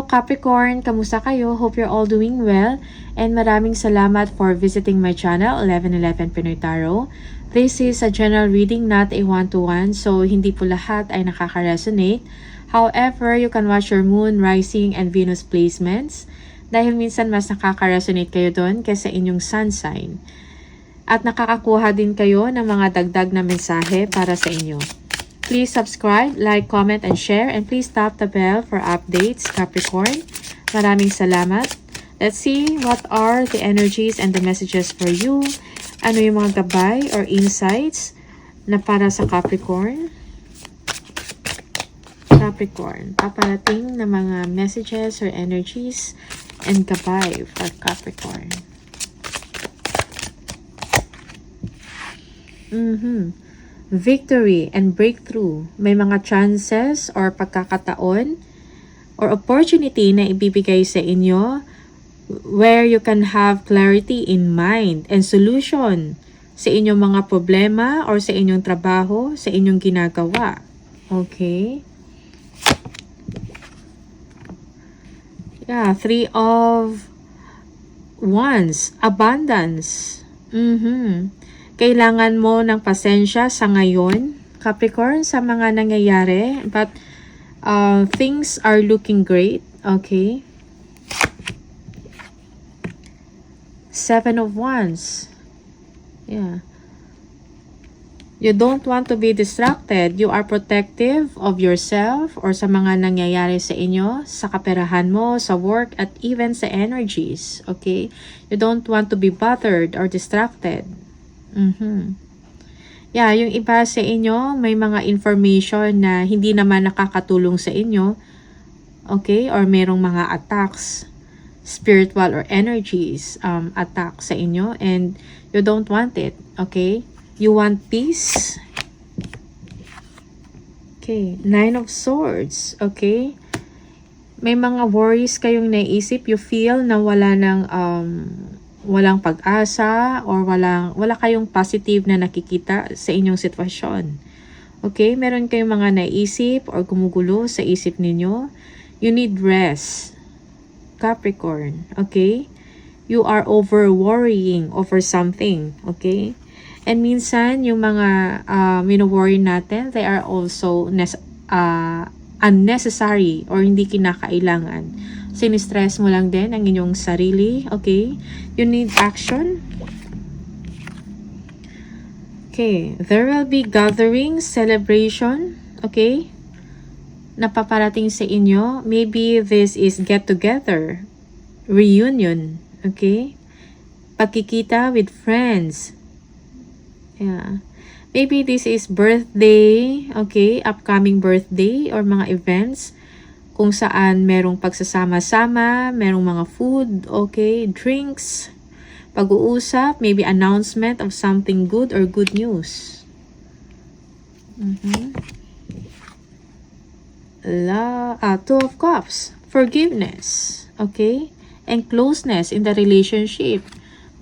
Capricorn, kamusta kayo? Hope you're all doing well. And maraming salamat for visiting my channel, 1111 Pinoy Tarot. This is a general reading, not a one-to-one. So, hindi po lahat ay nakaka-resonate. However, you can watch your moon, rising, and Venus placements. Dahil minsan mas nakaka-resonate kayo doon kaysa inyong sun sign. At nakakakuha din kayo ng mga dagdag na mensahe para sa inyo. Please subscribe, like, comment, and share. And please tap the bell for updates, Capricorn. Maraming salamat. Let's see what are the energies and the messages for you. Ano yung mga gabay or insights na para sa Capricorn? Capricorn, paparating na mga messages or energies and gabay for Capricorn. Victory and breakthrough. May mga chances or pagkakataon or opportunity na ibibigay sa inyo where you can have clarity in mind and solution sa inyong mga problema or sa inyong trabaho, sa inyong ginagawa. Okay? Yeah, 3 of Wands. Abundance. Kailangan mo ng pasensya sa ngayon, Capricorn, sa mga nangyayari. But things are looking great. Okay. 7 of Wands. Yeah. You don't want to be distracted. You are protective of yourself or sa mga nangyayari sa inyo, sa kaperahan mo, sa work, at even sa energies. Okay. You don't want to be bothered or distracted. Yeah, yung iba sa inyo, may mga information na hindi naman nakakatulong sa inyo. Okay? Or merong mga attacks, spiritual or energies, attack sa inyo. And you don't want it. Okay? You want peace. Okay. 9 of Swords. Okay? May mga worries kayong naisip. You feel na wala ng walang pag-asa or wala kayong positive na nakikita sa inyong sitwasyon. Okay? Meron kayong mga naisip or gumugulo sa isip ninyo. You need rest. Capricorn. Okay? You are over-worrying over something. Okay? And minsan, yung mga mino-worry natin, they are also unnecessary or hindi kinakailangan. Sinistress mo lang din ang inyong sarili. Okay? You need action. Okay. There will be gatherings, celebration. Okay? Napaparating sa inyo. Maybe this is get-together. Reunion. Okay? Pagkikita with friends. Yeah. Maybe this is birthday. Okay? Upcoming birthday or mga events kung saan merong pagsasama-sama, merong mga food, okay, drinks, pag-uusap, maybe announcement of something good or good news. 2 of Cups, forgiveness, okay, and closeness in the relationship.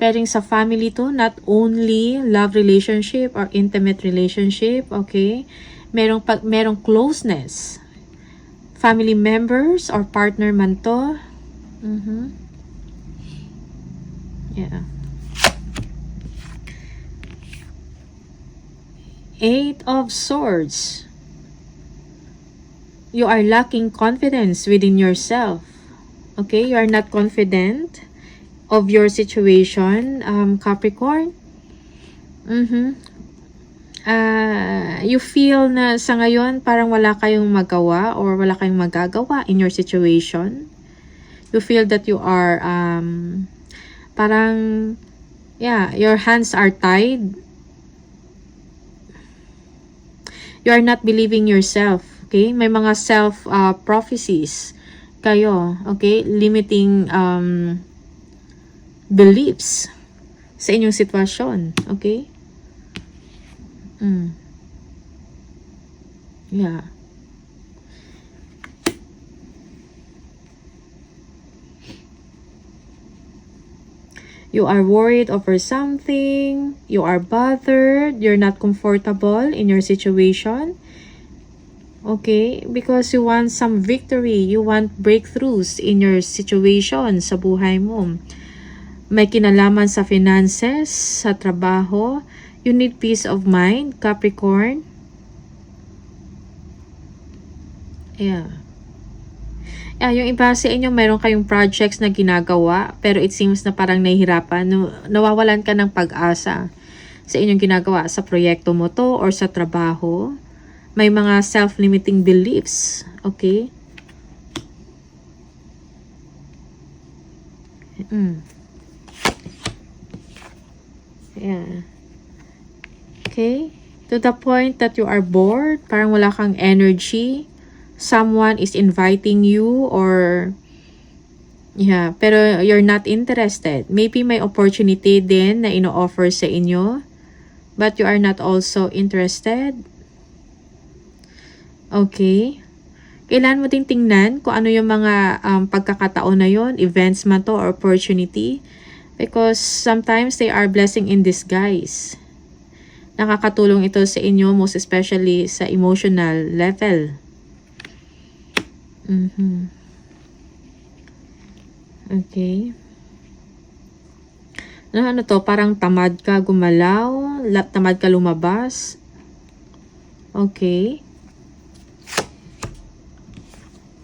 Pwedeng sa family to, not only love relationship or intimate relationship, okay, merong closeness. Family members or partner man to. Yeah. 8 of Swords. You are lacking confidence within yourself. Okay? You are not confident of your situation, Capricorn. You feel na sa ngayon parang wala kayong magawa or wala kayong magagawa in your situation. You feel that you are parang your hands are tied. You are not believing yourself. Okay? May mga self prophecies kayo. Okay? Limiting beliefs sa inyong sitwasyon. Okay? Yeah. You are worried over something. You are bothered. You're not comfortable in your situation. Okay? Because you want some victory. You want breakthroughs in your situation sa buhay mo. May kinalaman sa finances, sa trabaho. You need peace of mind, Capricorn. Yeah. Yung iba sa inyo, mayroon kayong projects na ginagawa, pero it seems na parang nahihirapan, nawawalan ka ng pag-asa sa inyong ginagawa, sa proyekto mo to or sa trabaho. May mga self-limiting beliefs, okay? Yeah. Okay? To the point that you are bored, parang wala kang energy. Someone is inviting you or pero you're not interested. Maybe may opportunity din na ino-offer sa inyo, but you are not also interested. Okay. Kailan mo din tingnan kung ano yung mga pagkakataon na yon, events man to or opportunity, because sometimes they are blessing in disguise. Nakakatulong ito sa inyo, most especially sa emotional level. Okay. Ano to? Parang tamad ka gumalaw, tamad ka lumabas. Okay.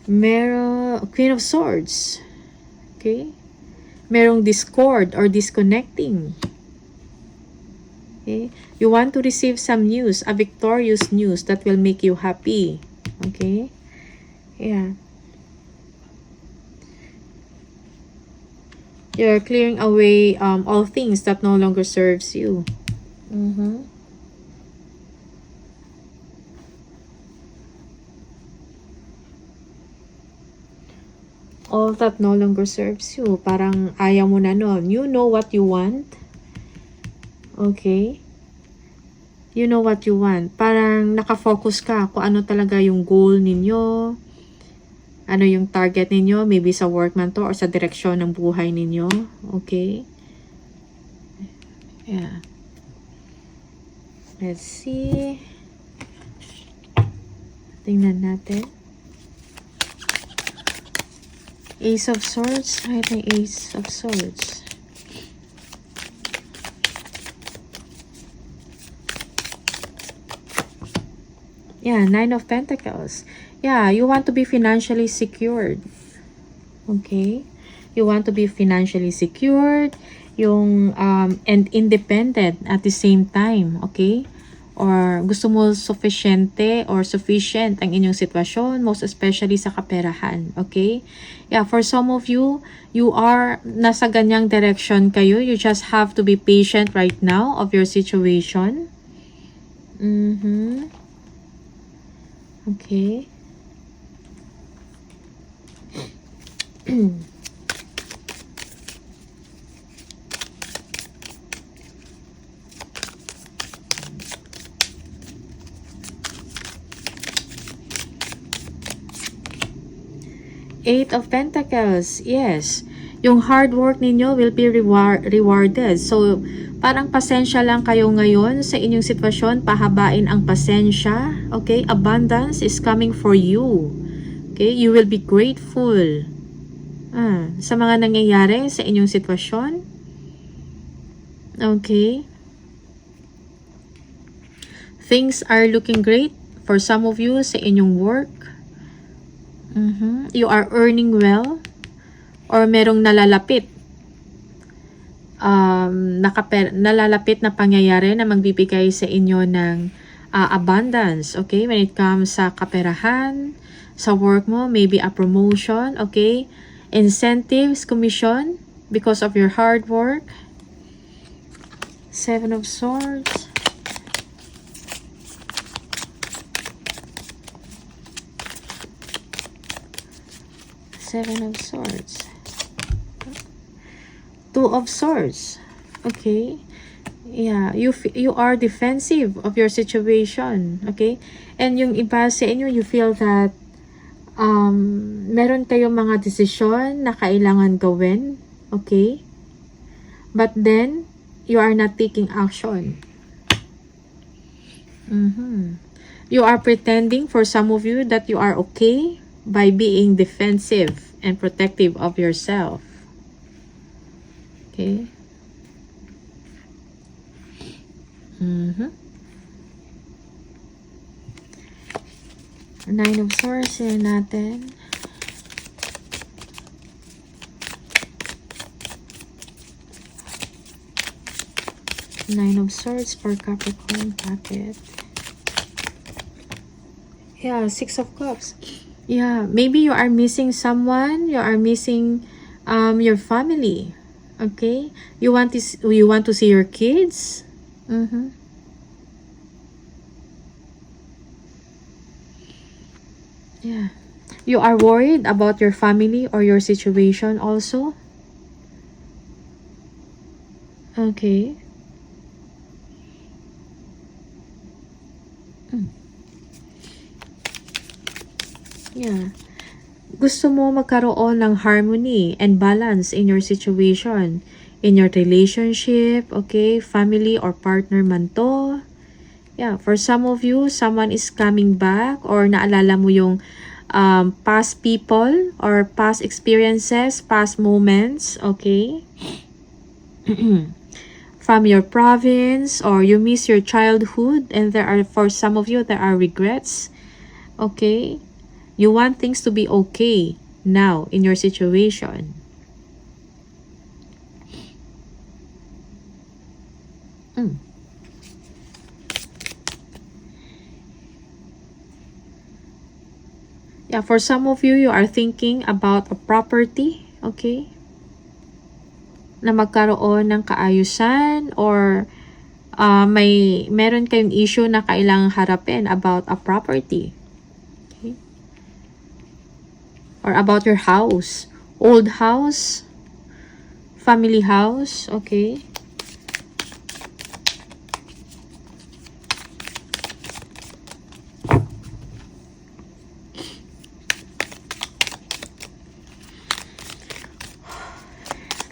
Queen of Swords. Okay. Merong discord or disconnecting. Okay. You want to receive some news, a victorious news that will make you happy. Okay. Yeah. You're clearing away all things that no longer serves you. All that no longer serves you. Parang ayaw mo na nun. You know what you want. Okay? You know what you want. Parang nakafocus ka kung ano talaga yung goal ninyo. Ano yung target ninyo. Maybe sa work man to or sa direksyon ng buhay ninyo. Okay? Yeah. Let's see. Tingnan natin. Ace of Swords. Right, may Ace of Swords. Yeah, Nine of Pentacles. Yeah, you want to be financially secured. Okay? You want to be financially secured, and independent at the same time. Okay? Or gusto mo sufficient ang inyong sitwasyon, most especially sa kaperahan. Okay? Yeah, for some of you, you are nasa ganyang direction kayo. You just have to be patient right now of your situation. Okay. Eight of Pentacles. Yes. Yung hard work ninyo will be rewarded. So, parang pasensya lang kayo ngayon sa inyong sitwasyon. Pahabain ang pasensya. Okay? Abundance is coming for you. Okay? You will be grateful sa mga nangyayari sa inyong sitwasyon. Okay? Things are looking great for some of you sa inyong work. You are earning well, or merong nalalapit na pangyayari na magbibigay sa inyo ng abundance. Okay, when it comes sa kaperahan, sa work mo, maybe a promotion. Okay, incentives, commission because of your hard work. Seven of Swords. Seven of Swords. Two of Swords. Okay. Yeah, you are defensive of your situation. Okay. And yung iba sa inyo, you feel that meron kayong mga desisyon na kailangan gawin. Okay. But then, you are not taking action. You are pretending, for some of you, that you are okay by being defensive and protective of yourself. Okay? Nine of Swords, yan natin. Nine of Swords for Capricorn, bakit? Yeah, Six of Cups. Yeah, maybe you are missing someone. You are missing your family. Okay? You want to see your kids. Yeah. You are worried about your family or your situation also. Okay. Yeah. Gusto mo magkaroon ng harmony and balance in your situation, in your relationship, okay? Family or partner man to. Yeah, for some of you, someone is coming back or naalala mo yung past people or past experiences, past moments, okay? From your province, or you miss your childhood, and for some of you, there are regrets, okay? You want things to be okay now in your situation. Yeah, for some of you, you are thinking about a property, okay? Na magkaroon ng kaayusan, or meron kayong issue na kailangang harapin about a property. Okay? Or about your house. Old house, family house, okay?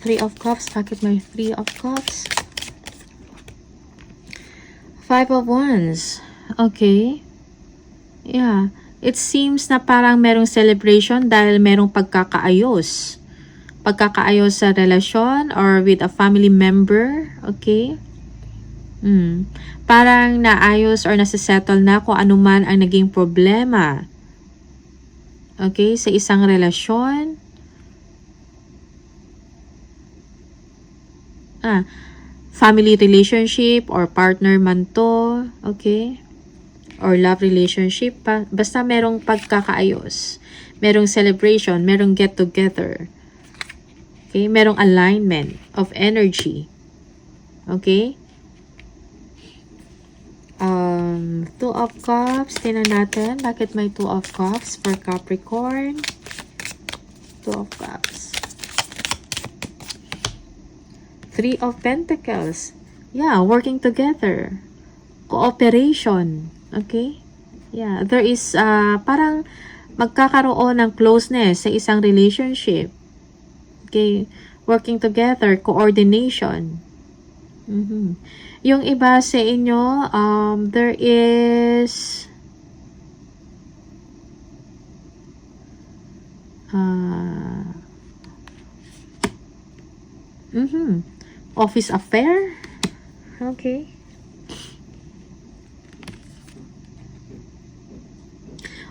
Three of Cups. Bakit may Three of Cups? Five of Wands. Okay. Yeah. It seems na parang merong celebration dahil merong pagkakaayos. Pagkakaayos sa relasyon or with a family member. Okay. Parang naayos or nasisettle na kung ano man ang naging problema. Okay. Sa isang relasyon. Family relationship or partner man to, okay? Or love relationship, basta merong pagkakaayos, merong celebration, merong get together, okay? Merong alignment of energy, okay? Two of Cups, tingnan natin, bakit may Two of Cups for Capricorn? Two of Cups. Three of Pentacles. Yeah, working together. Cooperation. Okay? Yeah, there is parang magkakaroon ng closeness sa isang relationship. Okay? Working together, coordination. Yung iba sa inyo, there is office affair. Okay.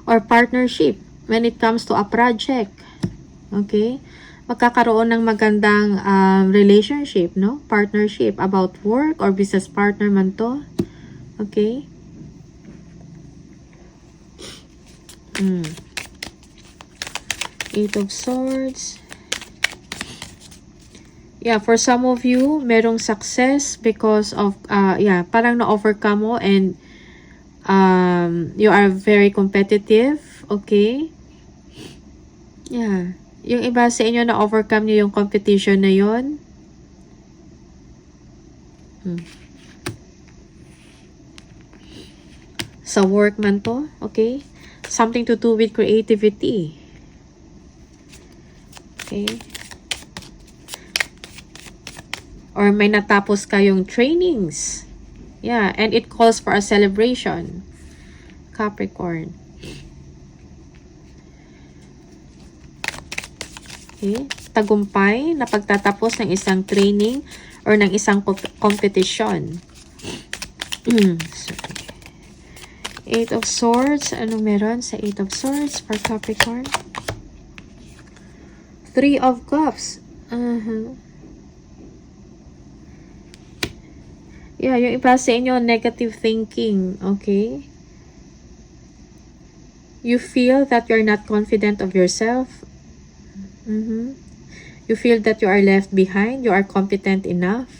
Or partnership when it comes to a project. Okay. Magkakaroon ng magandang relationship, no? Partnership about work or business partner man to. Okay. Eight of Swords. Yeah, for some of you, merong success because of, parang na-overcome mo and you are very competitive, okay? Yeah. Yung iba sa inyo na-overcome nyo yung competition na yon. Sa work man to, okay? Something to do with creativity. Okay? Or may natapos kayong trainings. Yeah, and it calls for a celebration. Capricorn. Okay? Tagumpay na pagtatapos ng isang training or ng isang competition. Sorry. Eight of Swords. Anong meron sa Eight of Swords for Capricorn? Three of Cups. Yeah, yung iba sa inyo, negative thinking. Okay? You feel that you're not confident of yourself. You feel that you are left behind. You are competent enough.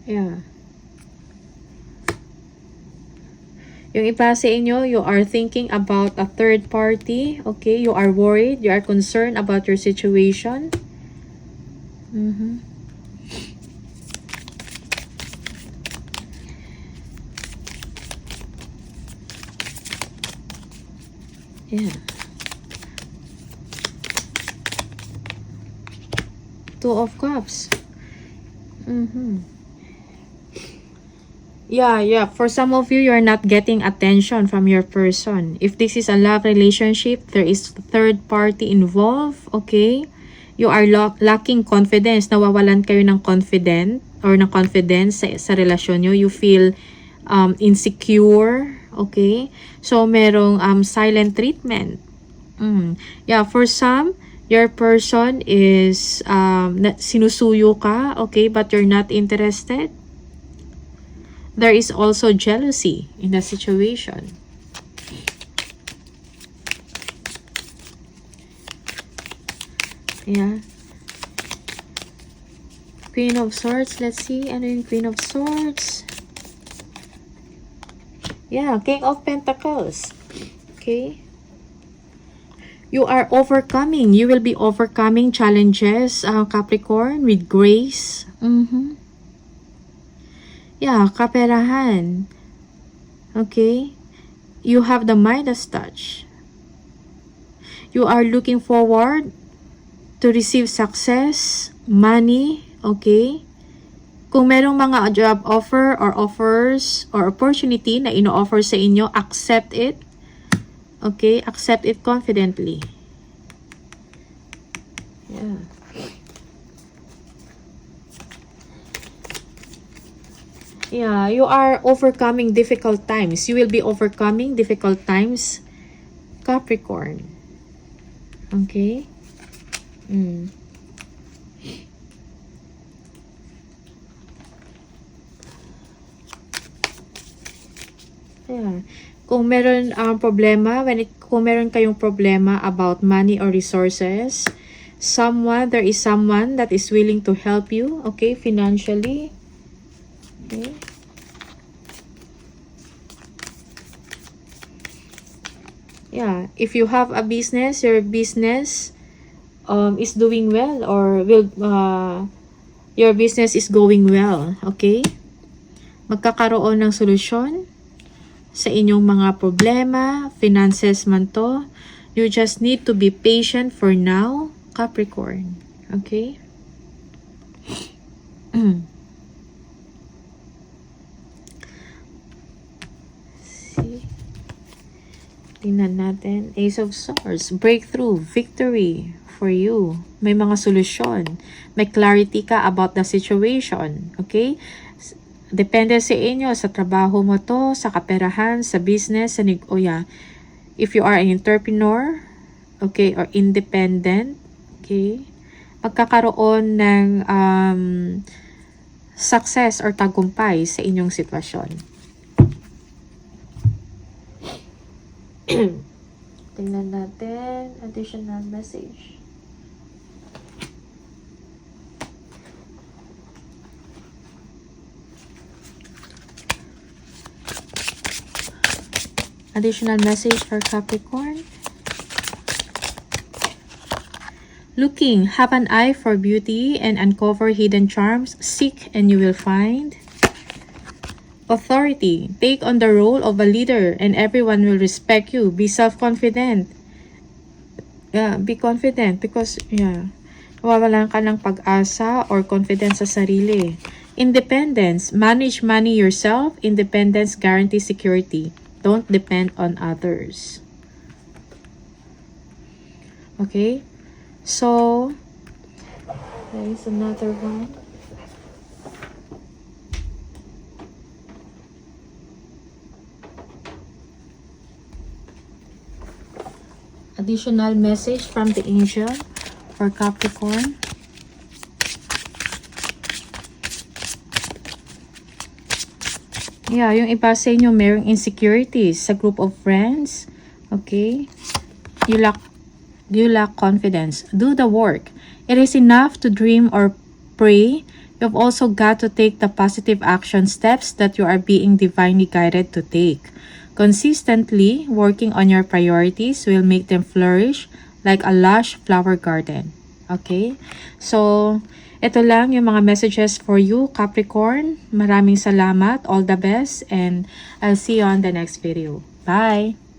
Yeah. Yung iba sa inyo, you are thinking about a third party. Okay? You are worried. You are concerned about your situation. Yeah. Two of Cups. Yeah. For some of you, you're not getting attention from your person. If this is a love relationship, there is third party involved, okay? You are lacking confidence. Nawawalan kayo ng confidence sa relasyon nyo. You feel insecure, okay? So, merong silent treatment. Yeah, for some, your person is sinusuyo ka, okay, but you're not interested. There is also jealousy in the situation. Yeah. Queen of Swords. Let's see. Ano yung Queen of Swords? Yeah. King of Pentacles. Okay. You are overcoming. You will be overcoming challenges, Capricorn, with grace. Yeah, kaperahan. Okay? You have the Midas touch. You are looking forward to receive success, money, okay? Kung merong mga job offer or offers or opportunity na ino-offer sa inyo, accept it. Okay? Accept it confidently. Yeah. Yeah, you are overcoming difficult times. You will be overcoming difficult times, Capricorn. Okay? Yeah. Kung meron problema, kung meron kayong problema about money or resources, there is someone that is willing to help you, okay, financially. Okay. Yeah, if you have a business, your business is doing well or your business is going well, okay? Magkakaroon ng solusyon sa inyong mga problema, finances man to. You just need to be patient for now, Capricorn, okay? Tingnan natin. Ace of Swords. Breakthrough. Victory for you. May mga solusyon. May clarity ka about the situation. Okay? Depende sa inyo. Sa trabaho mo to, sa kaperahan, sa business, sa if you are an entrepreneur, okay, or independent, okay, magkakaroon ng success or tagumpay sa inyong sitwasyon. Tingnan natin. Additional message. Additional message for Capricorn. Looking, have an eye for beauty and uncover hidden charms. Seek and you will find. Authority. Take on the role of a leader and everyone will respect you. Be self-confident. Yeah, be confident because, nawawalan ka ng pag-asa or confidence sa sarili. Independence. Manage money yourself. Independence guarantees security. Don't depend on others. Okay? So, there is another one. Additional message from the angel for Capricorn. Yeah, yung iba sa inyo mayroong insecurities sa group of friends. Okay? You lack confidence. Do the work. It is enough to dream or pray. You've also got to take the positive action steps that you are being divinely guided to take. Consistently working on your priorities will make them flourish like a lush flower garden. Okay? So, ito lang yung mga messages for you, Capricorn. Maraming salamat. All the best. And I'll see you on the next video. Bye!